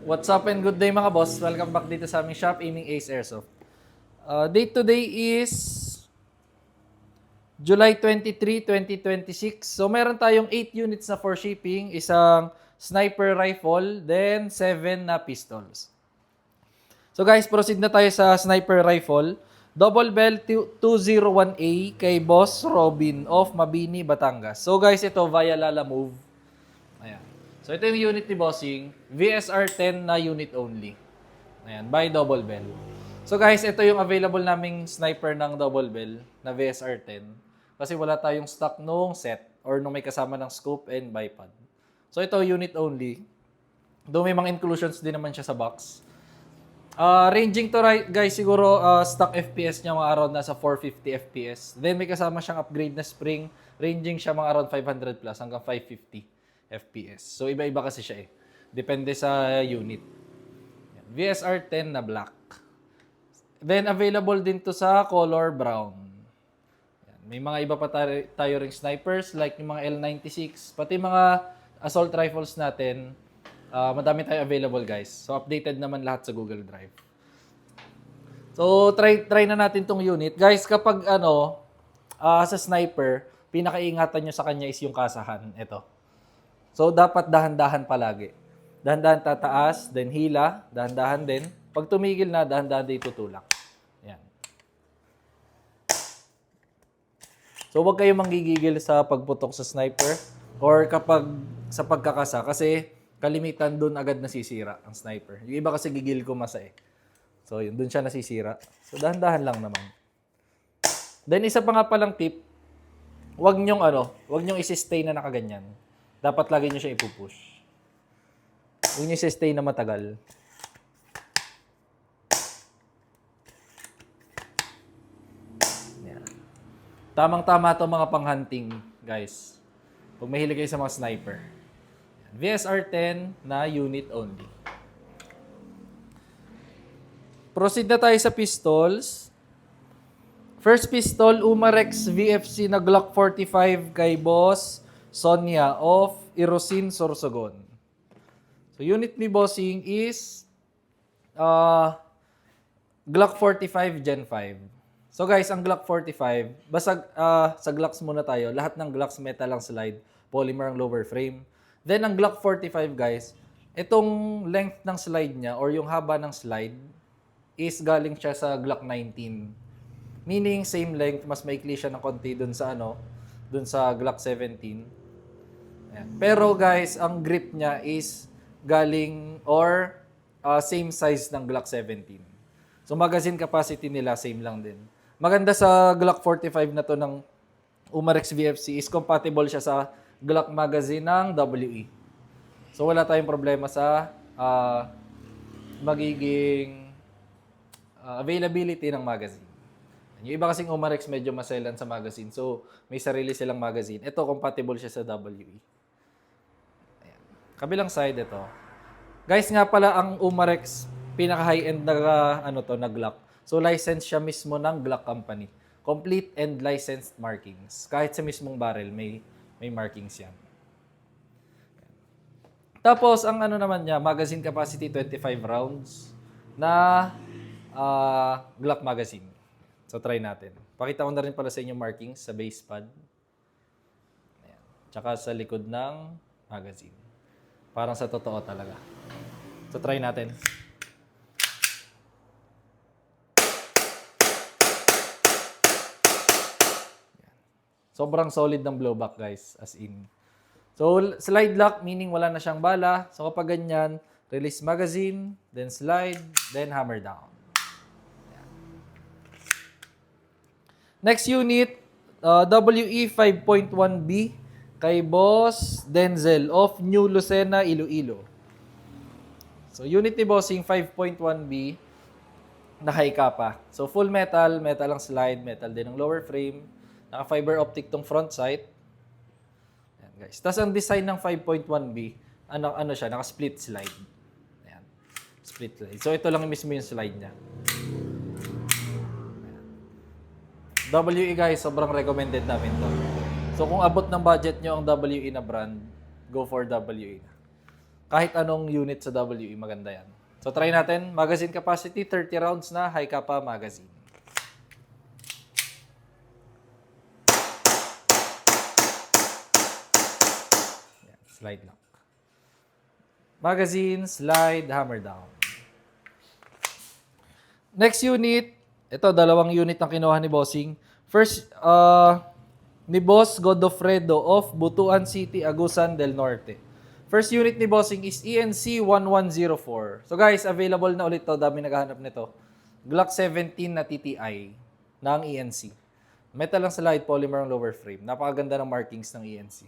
What's up and good day mga boss? Welcome back dito sa aming shop, Aiming Ace Airsoft. Date today is July 23, 2026. So meron tayong 8 units na for shipping, isang sniper rifle, then 7 na pistols. So guys, proceed na tayo sa sniper rifle. Double Bell 201A kay Boss Robin of Mabini, Batangas. So guys, ito via Lala Move. Ayan. So ito yung unit ni Bossing, VSR-10 na unit only. Ayan, by Double Bell. So guys, ito yung available naming sniper ng Double Bell na VSR-10. Kasi wala tayong stock nung set or nung may kasama ng scope and bipod. So ito unit only. Though may mga inclusions din naman siya sa box. Ranging to guys, siguro stock FPS niya mga around nasa 450 FPS. Then may kasama siyang upgrade na spring. Ranging siya mga around 500 plus hanggang 550 FPS. So iba-iba kasi siya eh. Depende sa unit. VSR-10 na black. Then available din to sa color brown. May mga iba pa tayo ring snipers like yung mga L96. Pati mga assault rifles natin. Madami tayo available guys. So updated naman lahat sa Google Drive. So try na natin tong unit. Guys, kapag sa sniper, pinakaingatan nyo sa kanya is yung kasahan. Ito. So dapat dahan-dahan palagi. Dahan-dahan tataas, then hila, dahan-dahan din. Pag tumigil na, dahan-dahan din tutulak. Yan. So huwag kayong manggigigil sa pagputok sa sniper or kapag sa pagkakasa kasi kalimitan doon agad nasisira ang sniper. Yung iba kasi gigil ko masa eh. So yun, doon siya nasisira. So dahan-dahan lang naman. Then isa pa nga palang tip, huwag nyong isi-stay na nakaganyan. Dapat lagi nyo siya ipupush. Huwag nyo isi-stay na matagal. Yan. Tamang-tama to mga pang-hunting, guys. Pag mahilig kayo sa mga sniper. VSR-10 na unit only. Proceed na tayo sa pistols. First pistol, Umarex VFC na Glock 45 kay Boss Sonia of Irosin, Sorsogon. So unit ni Bossing is Glock 45 Gen 5. So guys, ang Glock 45, basta sa Glocks muna tayo. Lahat ng Glocks metal ang slide, polymer ang lower frame. Then, ang Glock 45, guys, itong length ng slide niya or yung haba ng slide is galing siya sa Glock 19. Meaning, same length, mas maikli siya ng konti dun sa Glock 17. Ayan. Pero, guys, ang grip niya is galing or same size ng Glock 17. So, magazine capacity nila, same lang din. Maganda sa Glock 45 na to ng Umarex VFC is compatible siya sa Glock magazine ng WE. So wala tayong problema sa magiging availability ng magazine. Yung iba kasing Umarex medyo maselan sa magazine. So may sarili silang magazine. Ito compatible siya sa WE. Ayan. Kabilang side ito. Guys nga pala ang Umarex pinaka high-end na Glock. So license siya mismo ng Glock company. Complete and licensed markings. Kahit sa mismong barrel may markings yan. Tapos, ang naman niya, magazine capacity 25 rounds na Glock magazine. So, try natin. Pakita ko na rin pala sa inyo markings sa base pad. Ayan. Tsaka sa likod ng magazine. Parang sa totoo talaga. So, try natin. Sobrang solid ng blowback, guys, as in. So, slide lock, meaning wala na siyang bala. So, kapag ganyan, release magazine, then slide, then hammer down. Ayan. Next unit, WE 5.1B kay Boss Denzel of New Lucena, Iloilo. So, unit ni Bossing 5.1B na high capa. So, full metal, metal ang slide, metal din ang lower frame. Naka-fiber optic tong front sight. Ayan, guys. Tapos ang design ng 5.1B, siya, naka-split slide. Ayan. Split slide. So ito lang mismo yung slide niya. Ayan. WE guys, sobrang recommended namin to. So kung abot ng budget nyo ang WE na brand, go for WE. kahit anong unit sa WE, maganda yan. So try natin. Magazine capacity, 30 rounds na high capa magazine. Yan, slide lock. Magazine, slide, hammer down. Next unit, ito, dalawang unit ang kinuha ni Bossing. First, ni Boss Godofredo of Butuan City, Agusan del Norte. First unit ni Bossing is ENC 1104. So guys, available na ulit to. Dami naghahanap nito. Glock 17 na TTI ng ENC. Metal lang slide, polymer ang lower frame. Napakaganda ng markings ng ENC.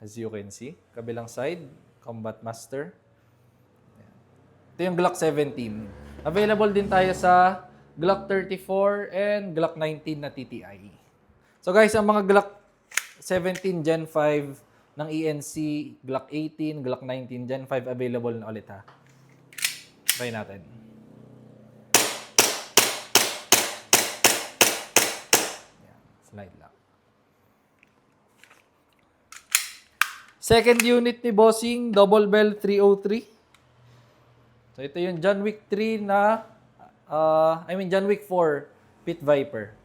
As you can see, kabilang side, Combat Master. Ito yung Glock 17. Available din tayo sa Glock 34 and Glock 19 na TTI. So guys, ang mga Glock 17 Gen 5 ng ENC, Glock 18, Glock 19 Gen 5 available na ulit ha. Try natin. Yan, slide lang. Second unit ni Bossing, Double Bell 303. So ito yung John Wick 3 na, John Wick 4 Pit Viper.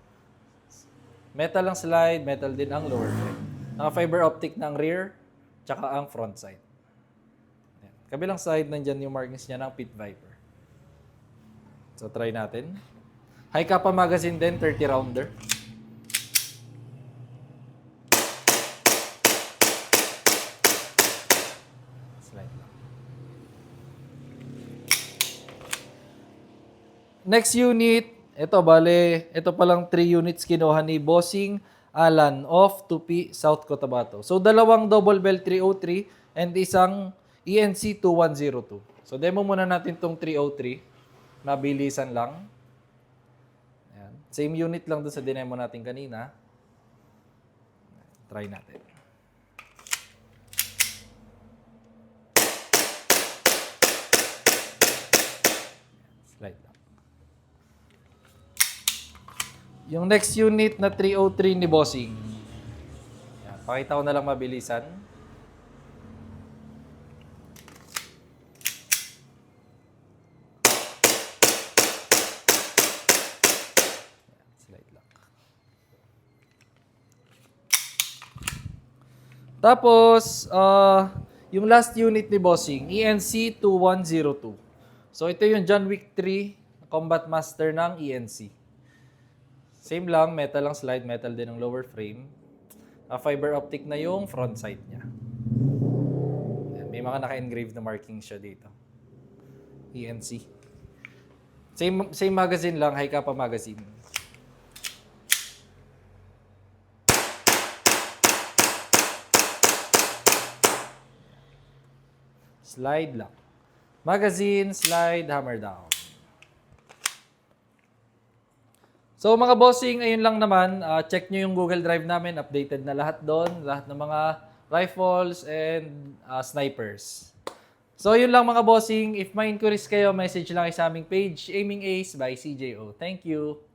Metal ang slide, metal din ang lower frame. Naka-fiber optic na ang rear, tsaka ang front side. Ayan. Kabilang side, nandyan yung markings niya ng Pit Viper. So try natin. High capa magazine din, 30 rounder. Next unit, ito palang 3 units kinuha ni Bossing Alan of Tupi, South Cotabato. So, dalawang Double Bell 303 and isang ENC 2102. So, demo muna natin tong 303. Mabilisan lang. Ayan. Same unit lang doon sa dinemo natin kanina. Try natin. Slide lang. Yung next unit na 303 ni Bossing. Yan, pakita ko na lang mabilisan. Yan, slide lang. Tapos, yung last unit ni Bossing, ENC 2102. So, ito yung John Wick 3 Combat Master ng ENC. Same lang, metal lang slide, metal din ang lower frame. Fiber optic na yung front side niya. May mga naka-engrave na marking siya dito. ENC. Same magazine lang, high capa magazine. Slide lang. Magazine, slide, hammer down. So mga bossing, ayun lang naman. Check nyo yung Google Drive namin. Updated na lahat doon. Lahat ng mga rifles and snipers. So yun lang mga bossing. If may inquiries kayo, message lang sa aming page, Aiming Ace by CJO. Thank you.